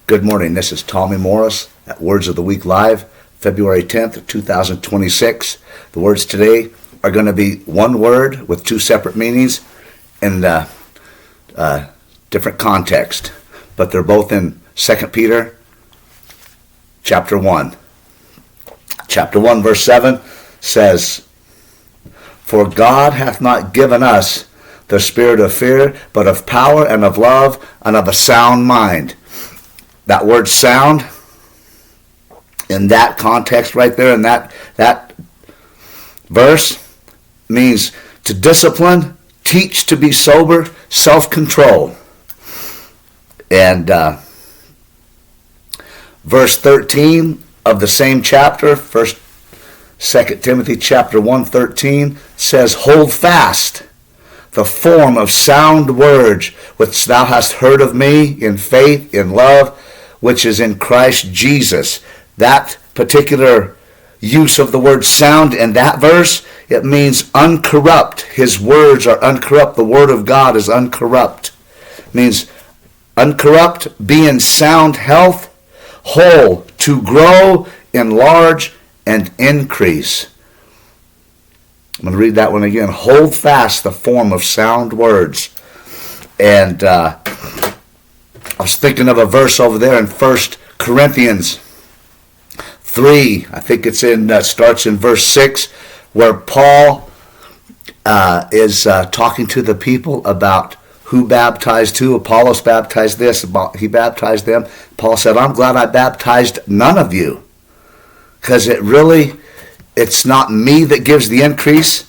Good morning. This is Tommy Morris at Words of the Week Live, February 10th, 2026. The words today are going to be one word with two separate meanings in different context, but they're both in 2 Peter chapter 1. Chapter 1, verse 7 says, "For God hath not given us the spirit of fear, but of power and of love and of a sound mind." That word sound, in that context right there, in that verse, means to discipline, teach to be sober, self-control. And verse 13 of the same chapter, 2 Timothy chapter 1:13, says, "Hold fast the form of sound words which thou hast heard of me in faith, in love, which is in Christ Jesus." That particular use of the word sound in that verse, it means uncorrupt. His words are uncorrupt. The word of God is uncorrupt. It means uncorrupt, be in sound health, whole, to grow, enlarge, and increase. I'm going to read that one again. Hold fast the form of sound words. And I was thinking of a verse over there in 1 Corinthians 3. I think it's starts in verse 6, where Paul is talking to the people about who baptized who. Apollos baptized this, he baptized them. Paul said, "I'm glad I baptized none of you, because it's not me that gives the increase."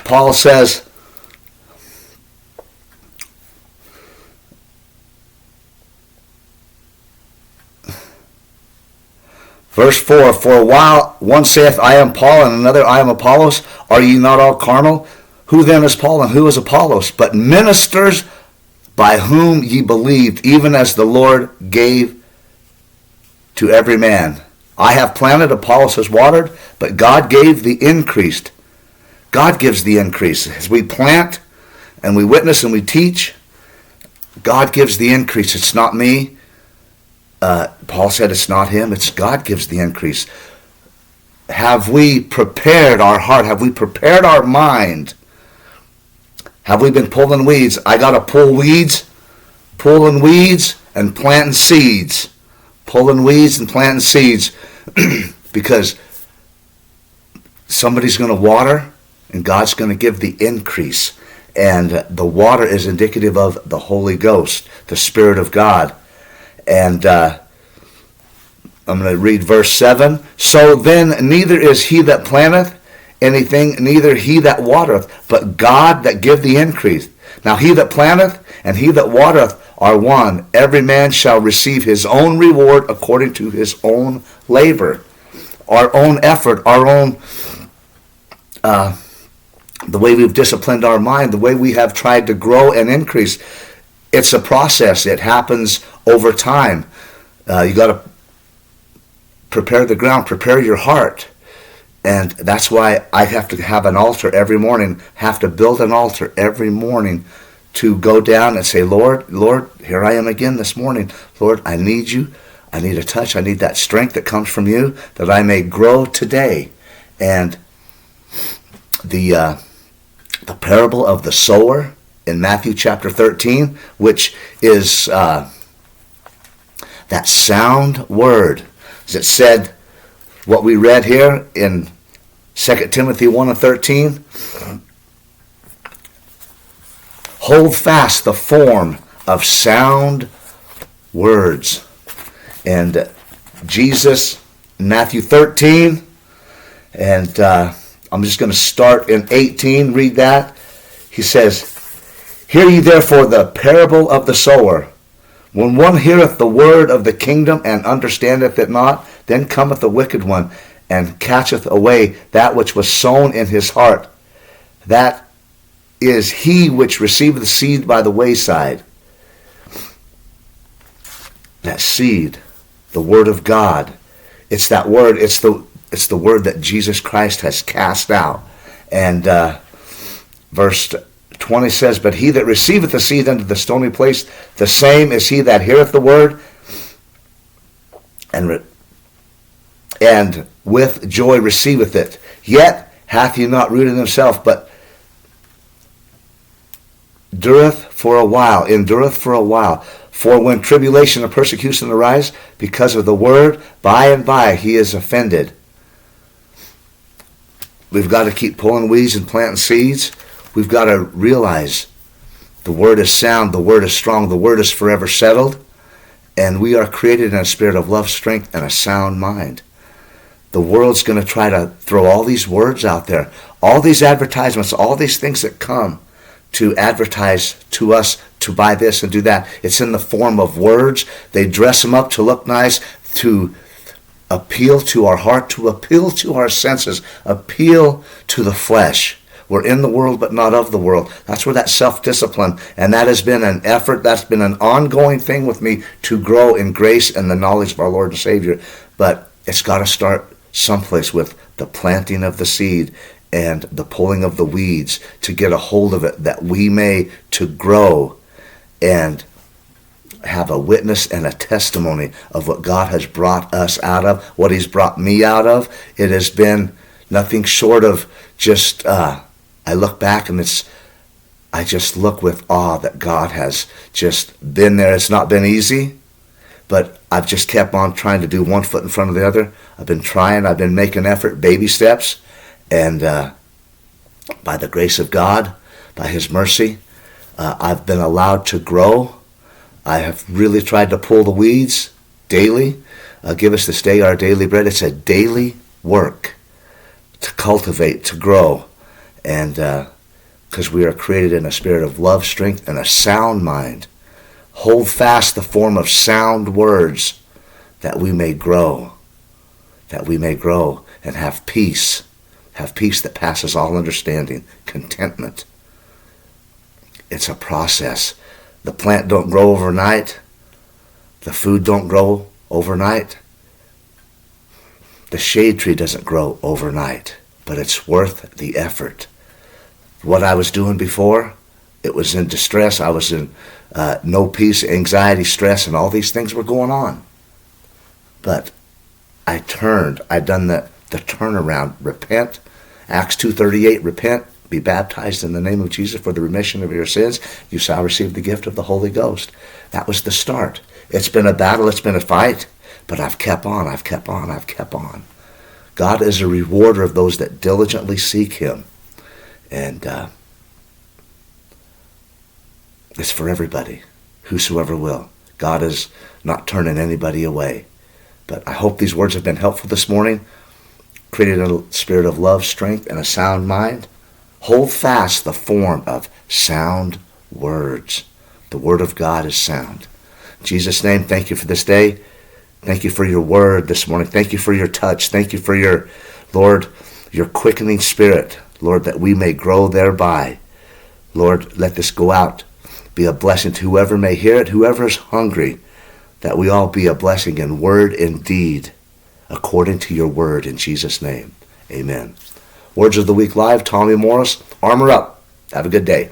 Paul says, verse 4, "For while one saith, I am Paul, and another, I am Apollos, are ye not all carnal? Who then is Paul, and who is Apollos? But ministers by whom ye believed, even as the Lord gave to every man. I have planted, Apollos has watered, but God gave the increase." God gives the increase. As we plant, and we witness, and we teach, God gives the increase. It's not me. Paul said it's not him, it's God gives the increase. Have we prepared our heart? Have we prepared our mind? Have we been pulling weeds? I got to pull weeds, pulling weeds and planting seeds. Pulling weeds and planting seeds because somebody's going to water and God's going to give the increase. And the water is indicative of the Holy Ghost, the Spirit of God. And I'm going to read verse 7. "So then neither is he that planteth anything, neither he that watereth, but God that give the increase. Now he that planteth and he that watereth are one. Every man shall receive his own reward according to his own labor." Our own effort, our own, the way we've disciplined our mind, the way we have tried to grow and increase. It's a process. It happens over time. You got to prepare the ground, prepare your heart. And that's why I have to have an altar every morning, have to build an altar every morning to go down and say, Lord, here I am again this morning. Lord, I need you. I need a touch. I need that strength that comes from you that I may grow today. And the parable of the sower in Matthew chapter 13, which is that sound word. As it said, what we read here in 2 Timothy 1:13, "Hold fast the form of sound words." And Jesus, Matthew 13, and I'm just going to start in 18, read that. He says, "Hear ye therefore the parable of the sower. When one heareth the word of the kingdom and understandeth it not, then cometh the wicked one and catcheth away that which was sown in his heart. That is he which receiveth the seed by the wayside." That seed, the word of God, it's that word, it's the word that Jesus Christ has cast out. And verse 20 says, "But he that receiveth the seed unto the stony place, the same is he that heareth the word, and with joy receiveth it. Yet hath he not rooted himself, but endureth for a while. For when tribulation and persecution arise because of the word, by and by he is offended. We've got to keep pulling weeds and planting seeds. We've got to realize the word is sound, the word is strong, the word is forever settled, and we are created in a spirit of love, strength, and a sound mind. The world's going to try to throw all these words out there, all these advertisements, all these things that come to advertise to us to buy this and do that. It's in the form of words. They dress them up to look nice, to appeal to our heart, to appeal to our senses, appeal to the flesh. We're in the world, but not of the world. That's where that self-discipline, and that has been an effort, that's been an ongoing thing with me to grow in grace and the knowledge of our Lord and Savior. But it's got to start someplace with the planting of the seed and the pulling of the weeds to get a hold of it, that we may to grow and have a witness and a testimony of what God has brought us out of, what he's brought me out of. It has been nothing short of just, I look back and I just look with awe that God has just been there. It's not been easy, but I've just kept on trying to do one foot in front of the other. I've been trying, I've been making effort, baby steps, and by the grace of God, by his mercy, I've been allowed to grow. I have really tried to pull the weeds daily. Give us this day our daily bread. It's a daily work to cultivate, to grow, and because we are created in a spirit of love, strength, and a sound mind. Hold fast the form of sound words, that we may grow, and have peace that passes all understanding, contentment. It's a process. The plant don't grow overnight. The food don't grow overnight. The shade tree doesn't grow overnight, but it's worth the effort. What I was doing before, it was in distress. I was in no peace, anxiety, stress, and all these things were going on. But I turned. I done the turnaround. Repent. Acts 2:38, repent, be baptized in the name of Jesus for the remission of your sins. You shall receive the gift of the Holy Ghost. That was the start. It's been a battle. It's been a fight. But I've kept on. God is a rewarder of those that diligently seek him. And it's for everybody, whosoever will. God is not turning anybody away. But I hope these words have been helpful this morning. Created a spirit of love, strength, and a sound mind. Hold fast the form of sound words. The word of God is sound. In Jesus' name, thank you for this day. Thank you for your word this morning. Thank you for your touch. Thank you for your, Lord, your quickening spirit, Lord, that we may grow thereby. Lord, let this go out, be a blessing to whoever may hear it, whoever is hungry, that we all be a blessing in word and deed, according to your word, in Jesus' name. Amen. Words of the Week Live, Tommy Morris. Armor up. Have a good day.